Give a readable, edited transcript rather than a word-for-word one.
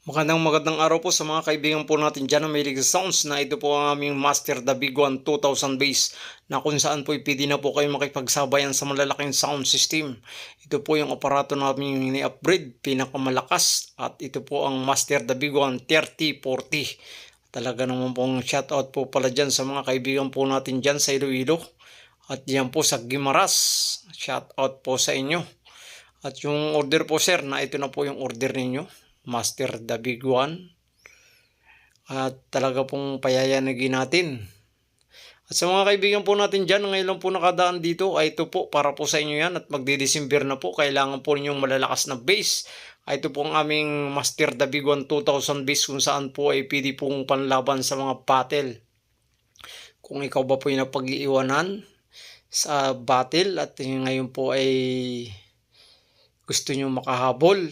Magandang araw po sa mga kaibigan po natin dyan na may sounds na ito po ang aming Master The Big One 2000 bass na kung saan po pwede na po kayo makipagsabayan sa malalaking sound system. Ito po yung aparato namin ni-upgrade, pinakamalakas, at ito po ang Master The Big One 3040. Talaga naman pong shoutout po pala dyan sa mga kaibigan po natin dyan sa Iloilo at dyan po sa Guimaras. Shoutout po sa inyo. At yung order po sir, na ito na po yung order ninyo, Master The Big One. At talaga pong payayanagin natin. At sa mga kaibigan po natin dyan, ngayon lang po nakadaan dito, ay ito po, para po sa inyo yan. At magdi-December na po, kailangan po ninyong malalakas na bass. Ay ito po ang aming Master The Big One 2000 bass, kung saan po ay pwede pong panlaban sa mga battle. Kung ikaw ba po yung napag-iiwanan sa battle at ngayon po ay gusto nyo makahabol